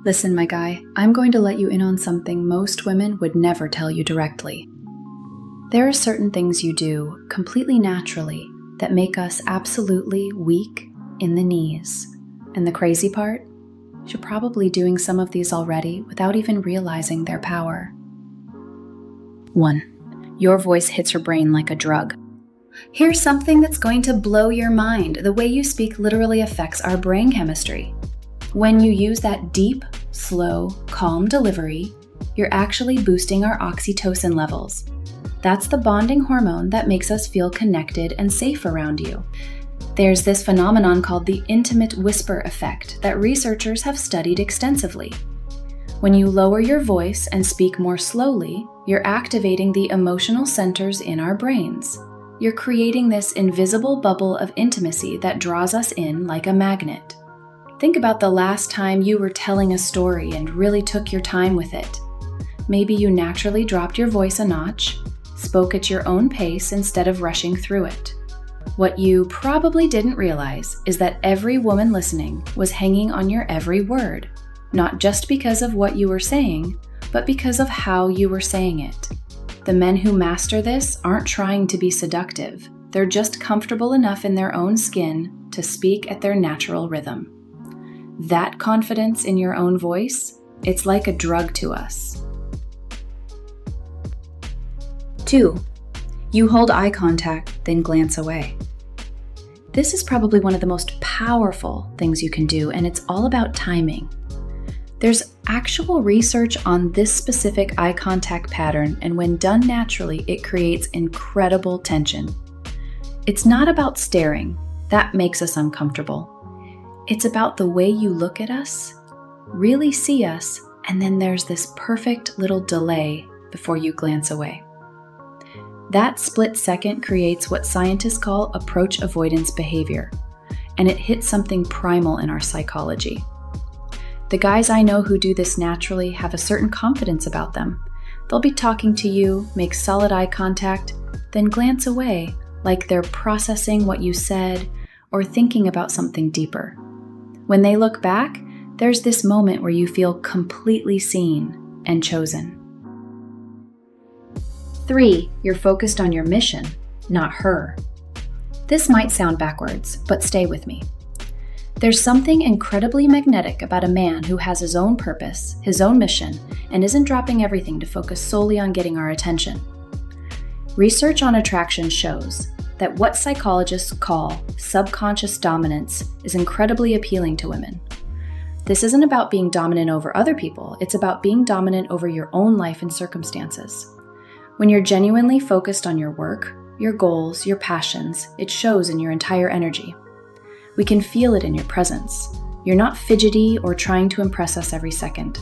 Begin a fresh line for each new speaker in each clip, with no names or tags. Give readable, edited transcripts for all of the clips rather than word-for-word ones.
Listen, my guy, I'm going to let you in on something most women would never tell you directly. There are certain things you do completely naturally that make us absolutely weak in the knees. And the crazy part? You're probably doing some of these already without even realizing their power. 1. Your voice hits her brain like a drug. Here's something that's going to blow your mind. The way you speak literally affects our brain chemistry. When you use that deep, slow, calm delivery, you're actually boosting our oxytocin levels. That's the bonding hormone that makes us feel connected and safe around you. There's this phenomenon called the intimate whisper effect that researchers have studied extensively. When you lower your voice and speak more slowly, you're activating the emotional centers in our brains. You're creating this invisible bubble of intimacy that draws us in like a magnet. Think about the last time you were telling a story and really took your time with it. Maybe you naturally dropped your voice a notch, spoke at your own pace instead of rushing through it. What you probably didn't realize is that every woman listening was hanging on your every word, not just because of what you were saying, but because of how you were saying it. The men who master this aren't trying to be seductive. They're just comfortable enough in their own skin to speak at their natural rhythm. That confidence in your own voice, it's like a drug to us. 2. You hold eye contact, then glance away. This is probably one of the most powerful things you can do, and it's all about timing. There's actual research on this specific eye contact pattern, and when done naturally, it creates incredible tension. It's not about staring. That makes us uncomfortable. It's about the way you look at us, really see us, and then there's this perfect little delay before you glance away. That split second creates what scientists call approach avoidance behavior, and it hits something primal in our psychology. The guys I know who do this naturally have a certain confidence about them. They'll be talking to you, make solid eye contact, then glance away like they're processing what you said or thinking about something deeper. When they look back, there's this moment where you feel completely seen and chosen. 3. You're focused on your mission, not her. This might sound backwards, but stay with me. There's something incredibly magnetic about a man who has his own purpose, his own mission, and isn't dropping everything to focus solely on getting our attention. Research on attraction shows that what psychologists call subconscious dominance is incredibly appealing to women. This isn't about being dominant over other people, it's about being dominant over your own life and circumstances. When you're genuinely focused on your work, your goals, your passions, it shows in your entire energy. We can feel it in your presence. You're not fidgety or trying to impress us every second.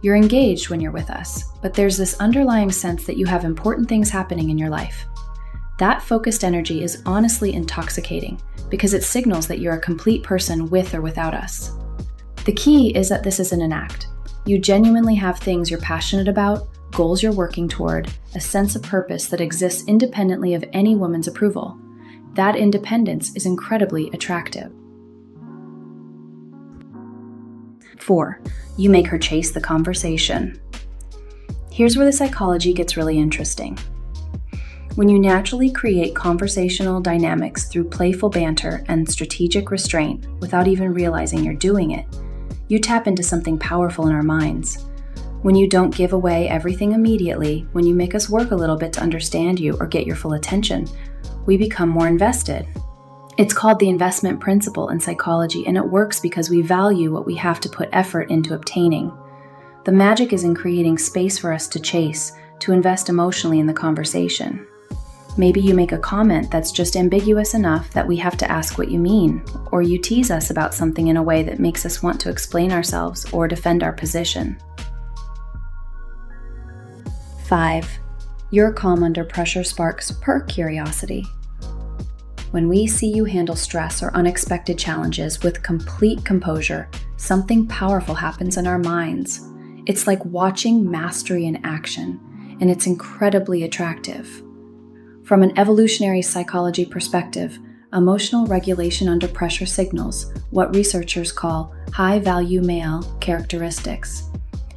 You're engaged when you're with us, but there's this underlying sense that you have important things happening in your life. That focused energy is honestly intoxicating because it signals that you're a complete person with or without us. The key is that this isn't an act. You genuinely have things you're passionate about, goals you're working toward, a sense of purpose that exists independently of any woman's approval. That independence is incredibly attractive. 4. You make her chase the conversation. Here's where the psychology gets really interesting. When you naturally create conversational dynamics through playful banter and strategic restraint without even realizing you're doing it, you tap into something powerful in our minds. When you don't give away everything immediately, when you make us work a little bit to understand you or get your full attention, we become more invested. It's called the investment principle in psychology, and it works because we value what we have to put effort into obtaining. The magic is in creating space for us to chase, to invest emotionally in the conversation. Maybe you make a comment that's just ambiguous enough that we have to ask what you mean, or you tease us about something in a way that makes us want to explain ourselves or defend our position. 5. Your calm under pressure sparks her curiosity. When we see you handle stress or unexpected challenges with complete composure, something powerful happens in our minds. It's like watching mastery in action, and it's incredibly attractive. From an evolutionary psychology perspective, Emotional regulation under pressure signals what researchers call high-value male characteristics.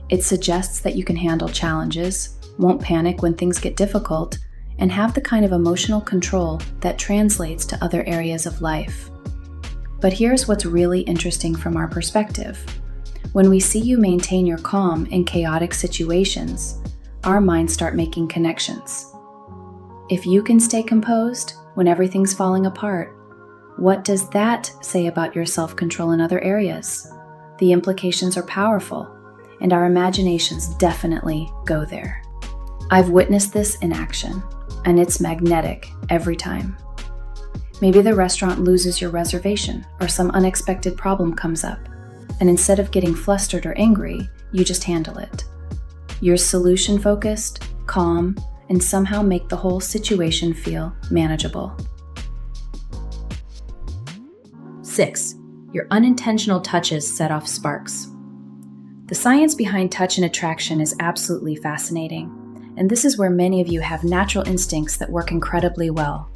It suggests that you can handle challenges, won't panic when things get difficult, and have the kind of emotional control that translates to other areas of life. But here's what's really interesting from our perspective. When we see you maintain your calm in chaotic situations, our minds start making connections. If you can stay composed when everything's falling apart, what does that say about your self-control in other areas? The implications are powerful, and our imaginations definitely go there. I've witnessed this in action, and it's magnetic every time. Maybe the restaurant loses your reservation or some unexpected problem comes up, and instead of getting flustered or angry, you just handle it. You're solution-focused, calm, and somehow make the whole situation feel manageable. 6. Your unintentional touches set off sparks. The science behind touch and attraction is absolutely fascinating, and this is where many of you have natural instincts that work incredibly well.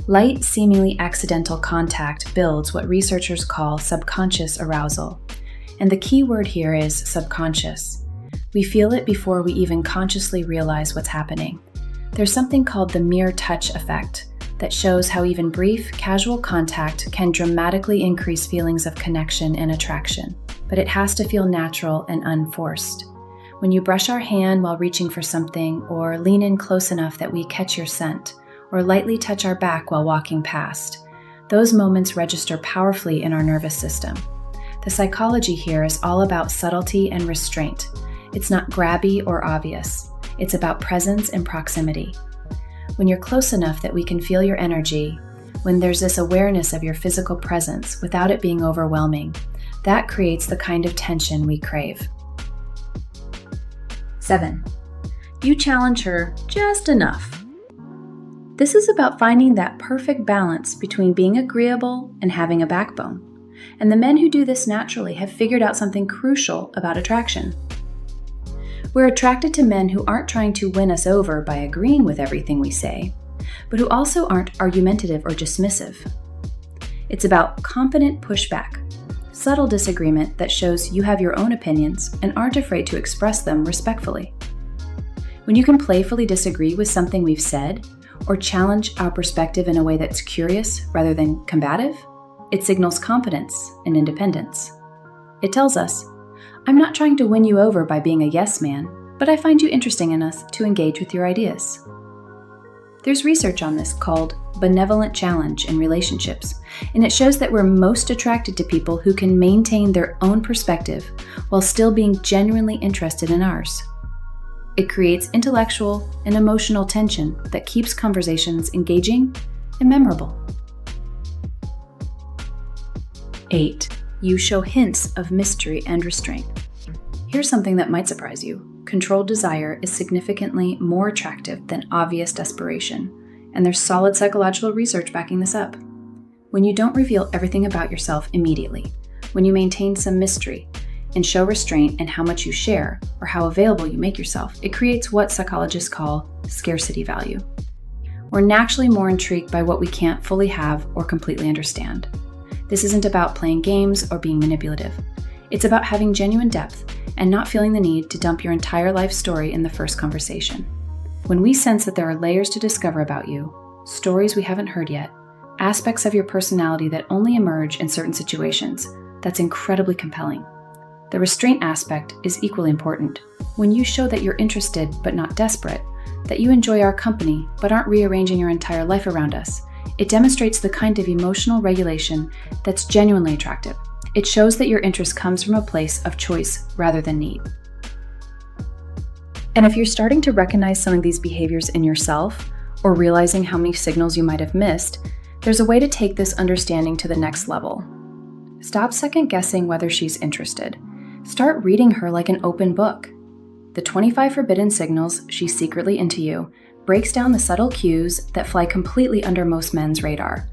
Light, seemingly accidental contact builds what researchers call subconscious arousal. And the key word here is subconscious. We feel it before we even consciously realize what's happening. There's something called the mere touch effect that shows how even brief, casual contact can dramatically increase feelings of connection and attraction. But it has to feel natural and unforced. When you brush our hand while reaching for something, or lean in close enough that we catch your scent, or lightly touch our back while walking past, those moments register powerfully in our nervous system. The psychology here is all about subtlety and restraint. It's not grabby or obvious. It's about presence and proximity. When you're close enough that we can feel your energy, when there's this awareness of your physical presence without it being overwhelming, that creates the kind of tension we crave. 7. You challenge her just enough. This is about finding that perfect balance between being agreeable and having a backbone. And the men who do this naturally have figured out something crucial about attraction. We're attracted to men who aren't trying to win us over by agreeing with everything we say, but who also aren't argumentative or dismissive. It's about confident pushback, subtle disagreement that shows you have your own opinions and aren't afraid to express them respectfully. When you can playfully disagree with something we've said, or challenge our perspective in a way that's curious rather than combative, it signals confidence and independence. It tells us, I'm not trying to win you over by being a yes man, but I find you interesting enough to engage with your ideas. There's research on this called benevolent challenge in relationships, and it shows that we're most attracted to people who can maintain their own perspective while still being genuinely interested in ours. It creates intellectual and emotional tension that keeps conversations engaging and memorable. 8. You show hints of mystery and restraint. Here's something that might surprise you. Controlled desire is significantly more attractive than obvious desperation, and there's solid psychological research backing this up. When you don't reveal everything about yourself immediately, when you maintain some mystery, and show restraint in how much you share or how available you make yourself, it creates what psychologists call scarcity value. We're naturally more intrigued by what we can't fully have or completely understand. This isn't about playing games or being manipulative. It's about having genuine depth and not feeling the need to dump your entire life story in the first conversation. When we sense that there are layers to discover about you, stories we haven't heard yet, aspects of your personality that only emerge in certain situations, that's incredibly compelling. The restraint aspect is equally important. When you show that you're interested but not desperate, that you enjoy our company but aren't rearranging your entire life around us, it demonstrates the kind of emotional regulation that's genuinely attractive. It shows that your interest comes from a place of choice rather than need. And if you're starting to recognize some of these behaviors in yourself, or realizing how many signals you might have missed, there's a way to take this understanding to the next level. Stop second-guessing whether she's interested. Start reading her like an open book. The 25 forbidden signals she's secretly into you breaks down the subtle cues that fly completely under most men's radar.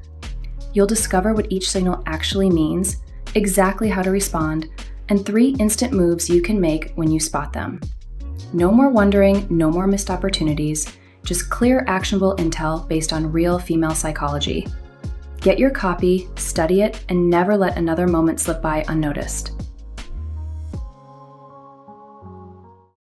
You'll discover what each signal actually means, exactly how to respond, and 3 instant moves you can make when you spot them. No more wondering, no more missed opportunities, just clear, actionable intel based on real female psychology. Get your copy, study it, and never let another moment slip by unnoticed.